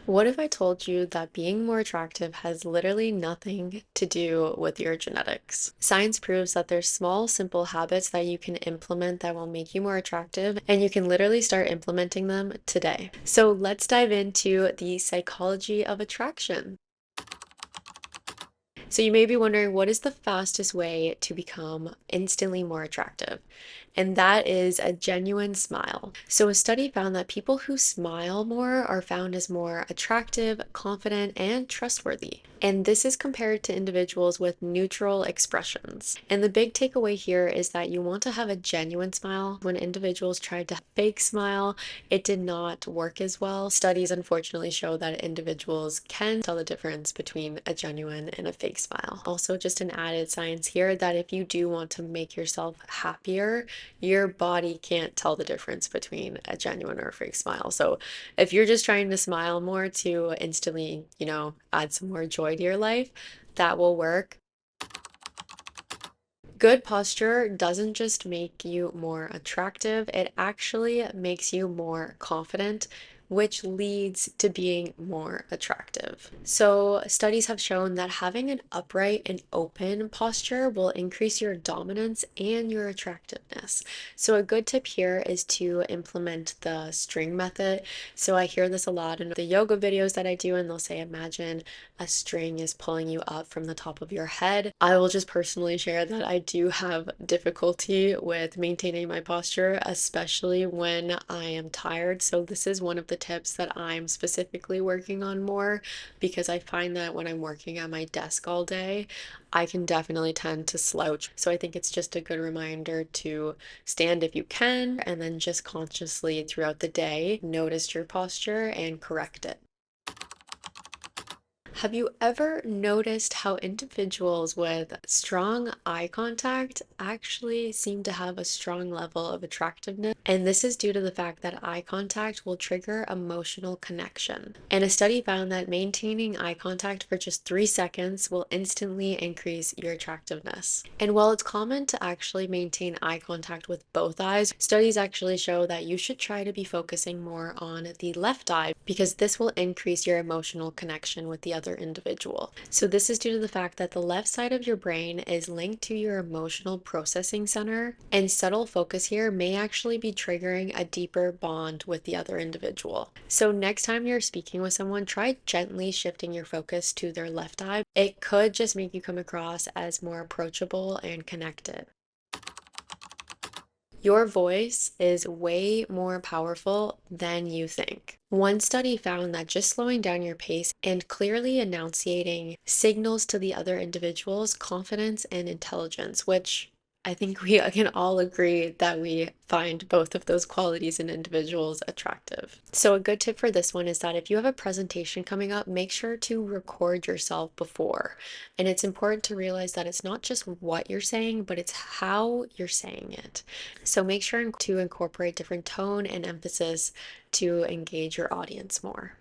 What if I told you that being more attractive has literally nothing to do with your genetics? Science proves that there's small, simple habits that you can implement that will make you more attractive, and you can literally start implementing them today. So let's dive into the psychology of attraction. So you may be wondering, what is the fastest way to become instantly more attractive? And that is a genuine smile. So a study found that people who smile more are found as more attractive, confident, and trustworthy. And this is compared to individuals with neutral expressions. And the big takeaway here is that you want to have a genuine smile. When individuals tried to fake smile, it did not work as well. Studies unfortunately show that individuals can tell the difference between a genuine and a fake smile. Also, just an added science here that if you do want to make yourself happier, your body can't tell the difference between a genuine or a fake smile. So if you're just trying to smile more to instantly, add some more joy to your life, that will work. Good posture doesn't just make you more attractive, it actually makes you more confident, which leads to being more attractive. So, studies have shown that having an upright and open posture will increase your dominance and your attractiveness. So, a good tip here is to implement the string method. So, I hear this a lot in the yoga videos that I do, and they'll say, imagine a string is pulling you up from the top of your head. I will just personally share that I do have difficulty with maintaining my posture, especially when I am tired. So, this is one of the tips that I'm specifically working on more because I find that when I'm working at my desk all day, I can definitely tend to slouch. So, I think it's just a good reminder to stand if you can and then just consciously throughout the day notice your posture and correct it. Have you ever noticed how individuals with strong eye contact actually seem to have a strong level of attractiveness? And this is due to the fact that eye contact will trigger emotional connection. And a study found that maintaining eye contact for just 3 seconds will instantly increase your attractiveness. And while it's common to actually maintain eye contact with both eyes, studies actually show that you should try to be focusing more on the left eye because this will increase your emotional connection with the other individual. So, this is due to the fact that the left side of your brain is linked to your emotional processing center, and subtle focus here may actually be triggering a deeper bond with the other individual. So, next time you're speaking with someone, try gently shifting your focus to their left eye. It could just make you come across as more approachable and connected. Your voice is way more powerful than you think. One study found that just slowing down your pace and clearly enunciating signals to the other individual's confidence and intelligence, which I think we can all agree that we find both of those qualities in individuals attractive. So, a good tip for this one is that if you have a presentation coming up, make sure to record yourself before. And it's important to realize that it's not just what you're saying, but it's how you're saying it. So make sure to incorporate different tone and emphasis to engage your audience more.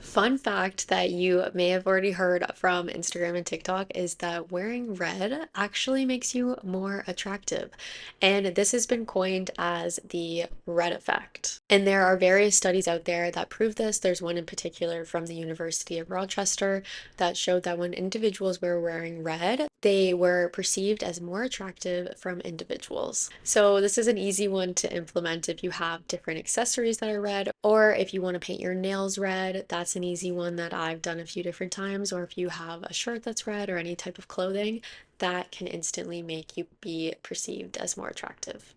Fun fact that you may have already heard from Instagram and TikTok is that wearing red actually makes you more attractive. And this has been coined as the red effect. And there are various studies out there that prove this. There's one in particular from the University of Rochester that showed that when individuals were wearing red, they were perceived as more attractive from individuals. So this is an easy one to implement if you have different accessories that are red, or if you want to paint your nails red, that's an easy one that I've done a few different times, or if you have a shirt that's red or any type of clothing, that can instantly make you be perceived as more attractive.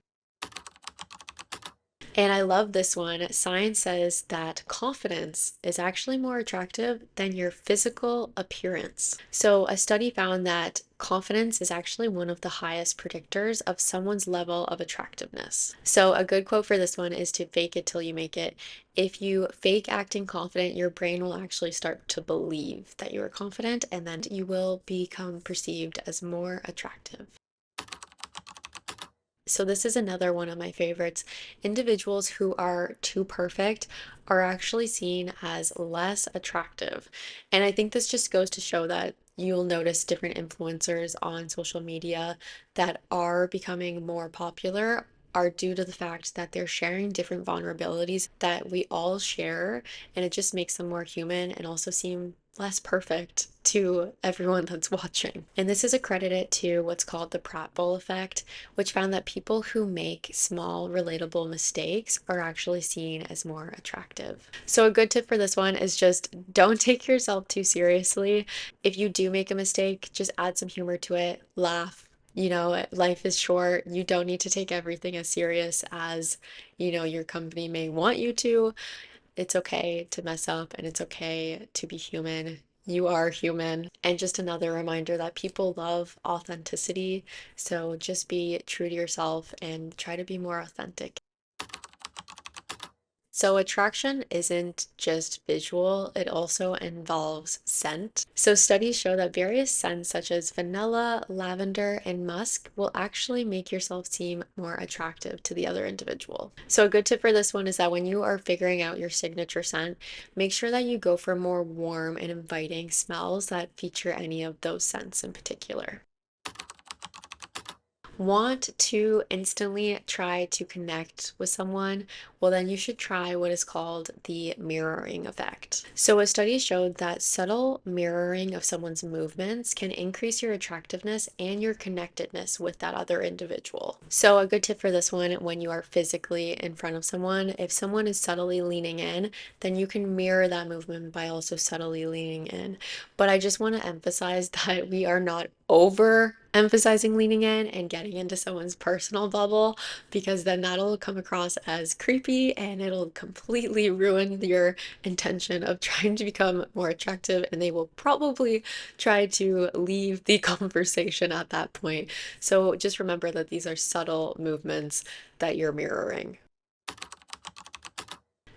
And I love this one. Science says that confidence is actually more attractive than your physical appearance. So, a study found that confidence is actually one of the highest predictors of someone's level of attractiveness. So, a good quote for this one is to fake it till you make it. If you fake acting confident, your brain will actually start to believe that you are confident, and then you will become perceived as more attractive. So this is another one of my favorites. Individuals who are too perfect are actually seen as less attractive. And I think this just goes to show that you'll notice different influencers on social media that are becoming more popular are due to the fact that they're sharing different vulnerabilities that we all share, and it just makes them more human and also seem less perfect to everyone that's watching. And this is accredited to what's called the Pratfall Effect, which found that people who make small, relatable mistakes are actually seen as more attractive. So, a good tip for this one is just don't take yourself too seriously. If you do make a mistake, just add some humor to it, laugh. Life is short. You don't need to take everything as serious as, your company may want you to. It's okay to mess up and it's okay to be human. You are human. And just another reminder that people love authenticity. So just be true to yourself and try to be more authentic. So, attraction isn't just visual, it also involves scent. So, studies show that various scents, such as vanilla, lavender, and musk, will actually make yourself seem more attractive to the other individual. So, a good tip for this one is that when you are figuring out your signature scent, make sure that you go for more warm and inviting smells that feature any of those scents in particular. Want to instantly try to connect with someone, well, then you should try what is called the mirroring effect. So, a study showed that subtle mirroring of someone's movements can increase your attractiveness and your connectedness with that other individual. So, a good tip for this one when you are physically in front of someone, if someone is subtly leaning in, then you can mirror that movement by also subtly leaning in. But I just want to emphasize that we are not over emphasizing leaning in and getting into someone's personal bubble, because then that'll come across as creepy and it'll completely ruin your intention of trying to become more attractive, and they will probably try to leave the conversation at that point. So just remember that these are subtle movements that you're mirroring.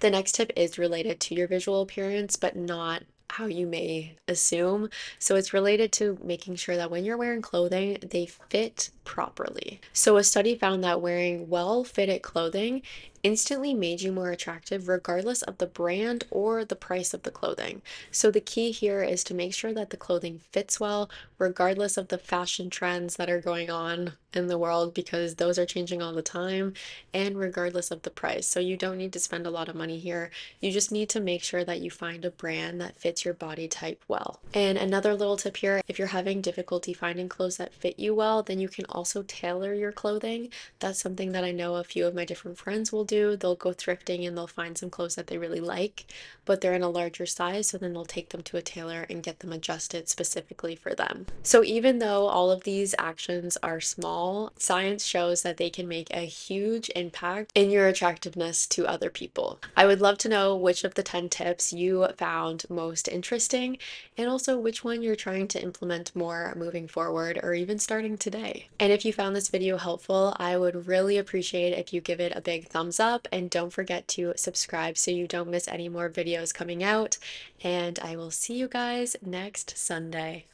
The next tip is related to your visual appearance, but not how you may assume. So it's related to making sure that when you're wearing clothing, they fit properly. So a study found that wearing well-fitted clothing instantly made you more attractive regardless of the brand or the price of the clothing. So the key here is to make sure that the clothing fits well regardless of the fashion trends that are going on in the world, because those are changing all the time, and regardless of the price. So you don't need to spend a lot of money here. You just need to make sure that you find a brand that fits your body type well. And another little tip here, if you're having difficulty finding clothes that fit you well, then you can also tailor your clothing. That's something that I know a few of my different friends will do. They'll go thrifting and they'll find some clothes that they really like, but they're in a larger size, so then they'll take them to a tailor and get them adjusted specifically for them. So even though all of these actions are small, science shows that they can make a huge impact in your attractiveness to other people. I would love to know which of the 10 tips you found most interesting, and also which one you're trying to implement more moving forward or even starting today. And if you found this video helpful, I would really appreciate if you give it a big thumbs up, and don't forget to subscribe so you don't miss any more videos coming out. And I will see you guys next Sunday.